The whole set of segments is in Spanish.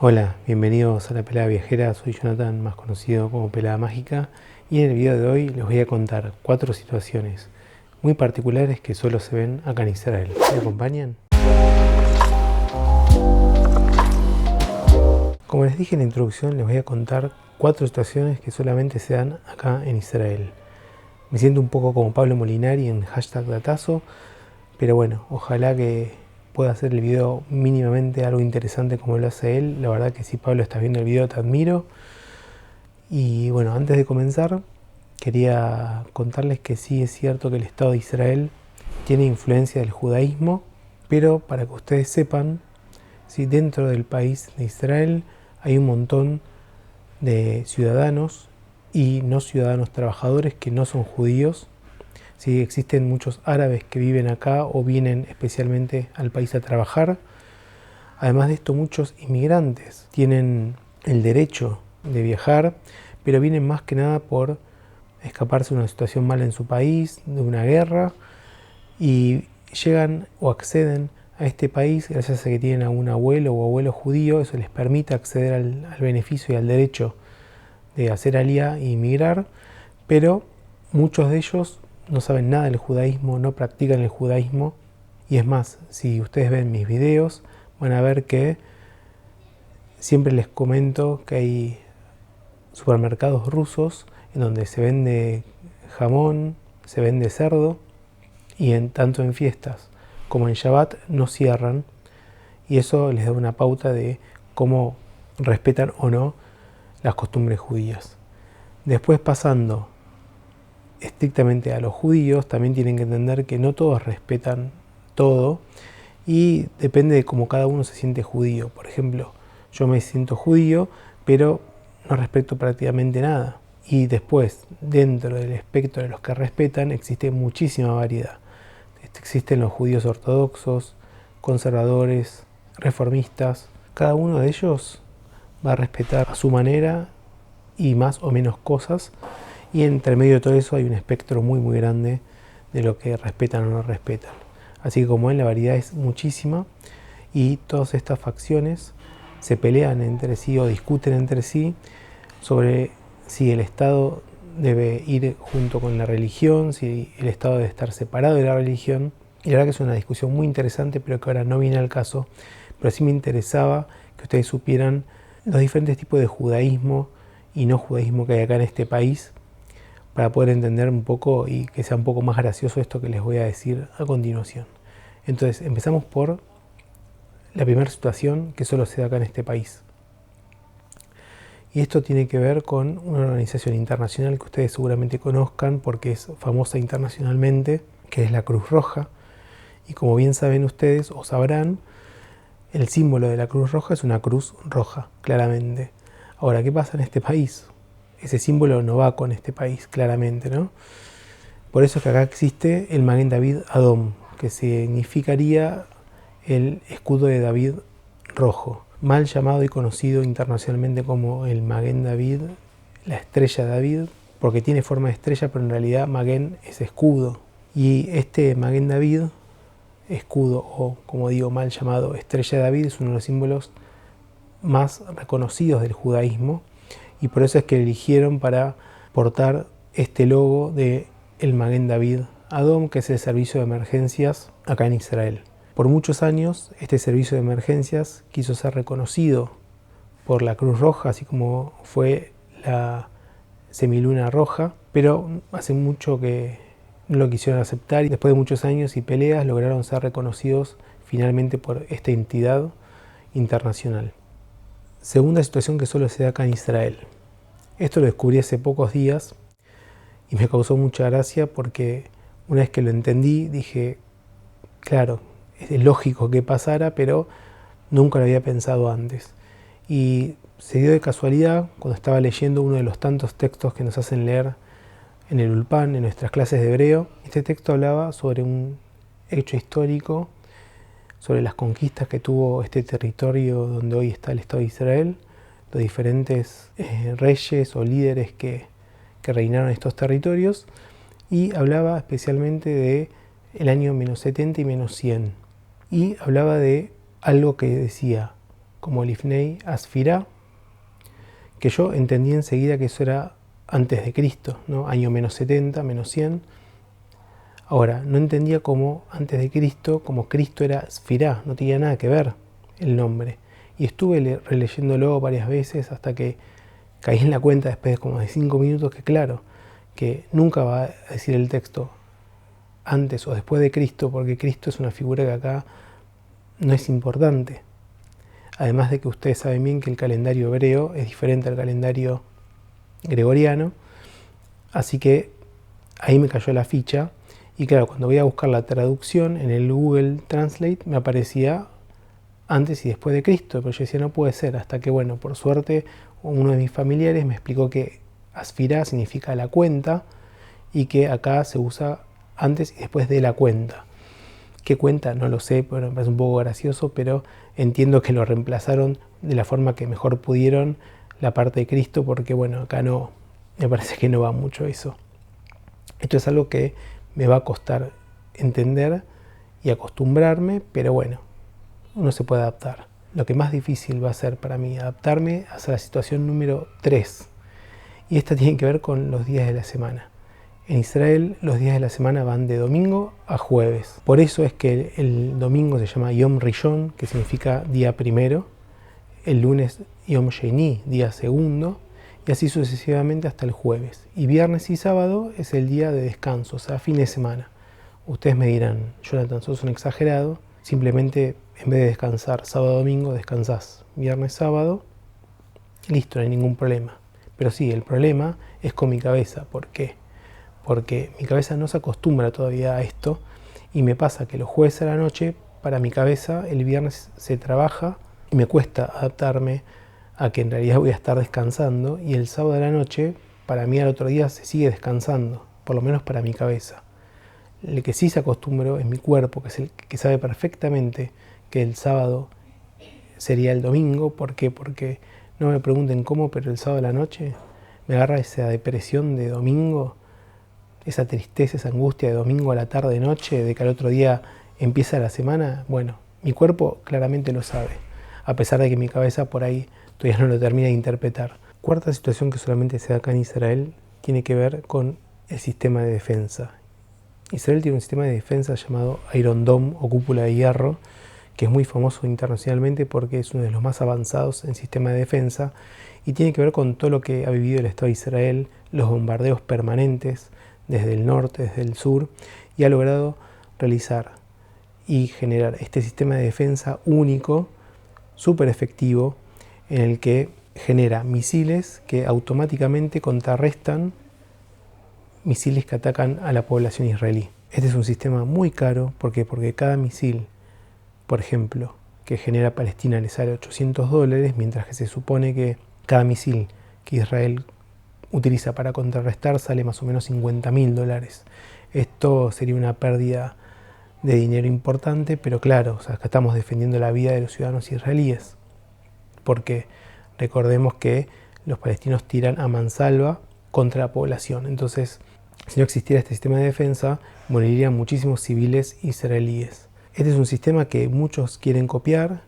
Hola, bienvenidos a La Pelada Viajera, soy Jonathan, más conocido como Pelada Mágica, y en el video de hoy les voy a contar 4 situaciones muy particulares que solo se ven acá en Israel. ¿Me acompañan? Como les dije en la introducción, les voy a contar 4 situaciones que solamente se dan acá en Israel. Me siento un poco como Pablo Molinari en #Datazo, pero bueno, ojalá que pueda hacer el video mínimamente algo interesante como lo hace él. La verdad que si Pablo estás viendo el video te admiro. Y bueno, antes de comenzar, quería contarles que sí es cierto que el Estado de Israel tiene influencia del judaísmo, pero para que ustedes sepan, sí, dentro del país de Israel hay un montón de ciudadanos y no ciudadanos trabajadores que no son judíos. Sí, existen muchos árabes que viven acá o vienen especialmente al país a trabajar. Además de esto, muchos inmigrantes tienen el derecho de viajar, pero vienen más que nada por escaparse de una situación mala en su país, de una guerra, y llegan o acceden a este país gracias a que tienen a un abuelo o abuelo judío. Eso les permite acceder al beneficio y al derecho de hacer alía e inmigrar, pero muchos de ellos no saben nada del judaísmo, no practican el judaísmo, y es más, si ustedes ven mis videos van a ver que siempre les comento que hay supermercados rusos en donde se vende jamón, se vende cerdo, y tanto en fiestas como en Shabbat no cierran, y eso les da una pauta de cómo respetan o no las costumbres judías. Después, pasando estrictamente a los judíos, también tienen que entender que no todos respetan todo y depende de cómo cada uno se siente judío. Por ejemplo, yo me siento judío, pero no respeto prácticamente nada. Y después, dentro del espectro de los que respetan, existe muchísima variedad. Existen los judíos ortodoxos, conservadores, reformistas. Cada uno de ellos va a respetar a su manera y más o menos cosas. Y entre medio de todo eso hay un espectro muy grande de lo que respetan o no respetan. Así que como ven, la variedad es muchísima y todas estas facciones se pelean entre sí o discuten entre sí sobre si el Estado debe ir junto con la religión, si el Estado debe estar separado de la religión. Y la verdad que es una discusión muy interesante, pero que ahora no viene al caso. Pero sí me interesaba que ustedes supieran los diferentes tipos de judaísmo y no judaísmo que hay acá en este país, para poder entender un poco y que sea un poco más gracioso esto que les voy a decir a continuación. Entonces, empezamos por la primera situación que solo se da acá en este país. Y esto tiene que ver con una organización internacional que ustedes seguramente conozcan porque es famosa internacionalmente, que es la Cruz Roja. Y como bien saben ustedes o sabrán, el símbolo de la Cruz Roja es una cruz roja, claramente. Ahora, ¿qué pasa en este país? Ese símbolo no va con este país, claramente, ¿no? Por eso es que acá existe el Maguen David Adom, que significaría el escudo de David rojo, mal llamado y conocido internacionalmente como el Maguen David, la estrella de David, porque tiene forma de estrella, pero en realidad Maguen es escudo. Y este Maguen David, escudo o, como digo, mal llamado estrella de David, es uno de los símbolos más reconocidos del judaísmo, y por eso es que eligieron para portar este logo de el Maguen David Adom, que es el servicio de emergencias acá en Israel. Por muchos años este servicio de emergencias quiso ser reconocido por la Cruz Roja, así como fue la Semiluna Roja, pero hace mucho que no lo quisieron aceptar, y después de muchos años y peleas lograron ser reconocidos finalmente por esta entidad internacional. Segunda situación que solo se da acá en Israel. Esto lo descubrí hace pocos días y me causó mucha gracia porque una vez que lo entendí dije, claro, es lógico que pasara, pero nunca lo había pensado antes. Y se dio de casualidad cuando estaba leyendo uno de los tantos textos que nos hacen leer en el Ulpan, en nuestras clases de hebreo. Este texto hablaba sobre un hecho histórico, sobre las conquistas que tuvo este territorio donde hoy está el Estado de Israel, los diferentes reyes o líderes que reinaron estos territorios, y hablaba especialmente de el año -70 y -100, y hablaba de algo que decía: como Lifnei Asfirá, que yo entendí enseguida que eso era antes de Cristo, ¿no? Año menos 70, menos 100. Ahora, no entendía cómo antes de Cristo, como Cristo era Sfirá, no tenía nada que ver el nombre. Y estuve releyéndolo varias veces hasta que caí en la cuenta después de como de 5 minutos que claro, que nunca va a decir el texto antes o después de Cristo, porque Cristo es una figura que acá no es importante. Además de que ustedes saben bien que el calendario hebreo es diferente al calendario gregoriano, así que ahí me cayó la ficha. Y claro, cuando voy a buscar la traducción en el Google Translate me aparecía antes y después de Cristo, pero yo decía no puede ser, hasta que bueno, por suerte uno de mis familiares me explicó que Asfirá significa la cuenta y que acá se usa antes y después de la cuenta. ¿Qué cuenta? No lo sé, pero me parece un poco gracioso, pero entiendo que lo reemplazaron de la forma que mejor pudieron la parte de Cristo, porque bueno, acá no, me parece que no va mucho eso. Esto es algo que me va a costar entender y acostumbrarme, pero bueno, uno se puede adaptar. Lo que más difícil va a ser para mí adaptarme a la situación número 3. Y esta tiene que ver con los días de la semana. En Israel los días de la semana van de domingo a jueves. Por eso es que el domingo se llama Yom Rishon, que significa día primero. El lunes Yom Sheni, día segundo. Y así sucesivamente hasta el jueves. Y viernes y sábado es el día de descanso, o sea, fin de semana. Ustedes me dirán, Jonathan, sos un exagerado. Simplemente en vez de descansar sábado domingo, descansás viernes sábado. Listo, no hay ningún problema. Pero sí, el problema es con mi cabeza. ¿Por qué? Porque mi cabeza no se acostumbra todavía a esto. Y me pasa que los jueves a la noche, para mi cabeza, el viernes se trabaja y me cuesta adaptarme a que en realidad voy a estar descansando, y el sábado de la noche, para mí al otro día se sigue descansando, por lo menos para mi cabeza. El que sí se acostumbró es mi cuerpo, que es el que sabe perfectamente que el sábado sería el domingo. ¿Por qué? Porque no me pregunten cómo, pero el sábado de la noche me agarra esa depresión de domingo, esa tristeza, esa angustia de domingo a la tarde noche, de que al otro día empieza la semana. Bueno, mi cuerpo claramente lo sabe, a pesar de que mi cabeza por ahí todavía no lo termina de interpretar. Cuarta situación que solamente se da acá en Israel tiene que ver con el sistema de defensa. Israel tiene un sistema de defensa llamado Iron Dome o cúpula de hierro, que es muy famoso internacionalmente porque es uno de los más avanzados en sistema de defensa y tiene que ver con todo lo que ha vivido el Estado de Israel, los bombardeos permanentes desde el norte, desde el sur, y ha logrado realizar y generar este sistema de defensa único, súper efectivo, en el que genera misiles que automáticamente contrarrestan misiles que atacan a la población israelí. Este es un sistema muy caro. ¿Por qué? Porque cada misil, por ejemplo, que genera Palestina le sale $800, mientras que se supone que cada misil que Israel utiliza para contrarrestar sale más o menos $50.000. Esto sería una pérdida de dinero importante, pero claro, o sea, acá estamos defendiendo la vida de los ciudadanos israelíes, porque recordemos que los palestinos tiran a mansalva contra la población. Entonces, si no existiera este sistema de defensa, morirían muchísimos civiles israelíes. Este es un sistema que muchos quieren copiar,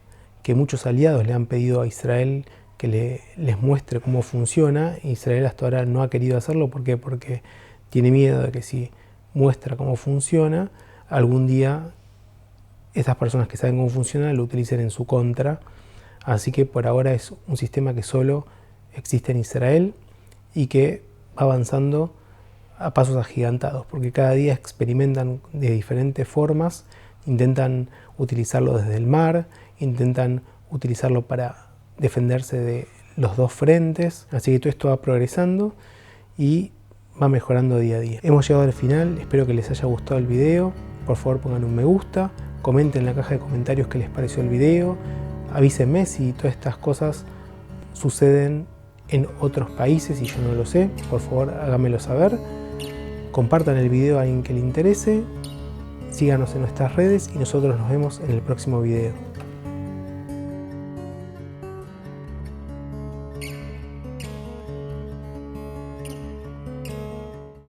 que muchos aliados le han pedido a Israel que les muestre cómo funciona. Israel hasta ahora no ha querido hacerlo. ¿Por qué? Porque tiene miedo de que si muestra cómo funciona, algún día esas personas que saben cómo funciona lo utilicen en su contra. Así que por ahora es un sistema que solo existe en Israel y que va avanzando a pasos agigantados, porque cada día experimentan de diferentes formas, intentan utilizarlo desde el mar, intentan utilizarlo para defenderse de los dos frentes, así que todo esto va progresando y va mejorando día a día. Hemos llegado al final, espero que les haya gustado el video. Por favor pongan un me gusta, comenten en la caja de comentarios qué les pareció el video, avísenme si todas estas cosas suceden en otros países y yo no lo sé, por favor háganmelo saber. Compartan el video a alguien que le interese, síganos en nuestras redes y nosotros nos vemos en el próximo video.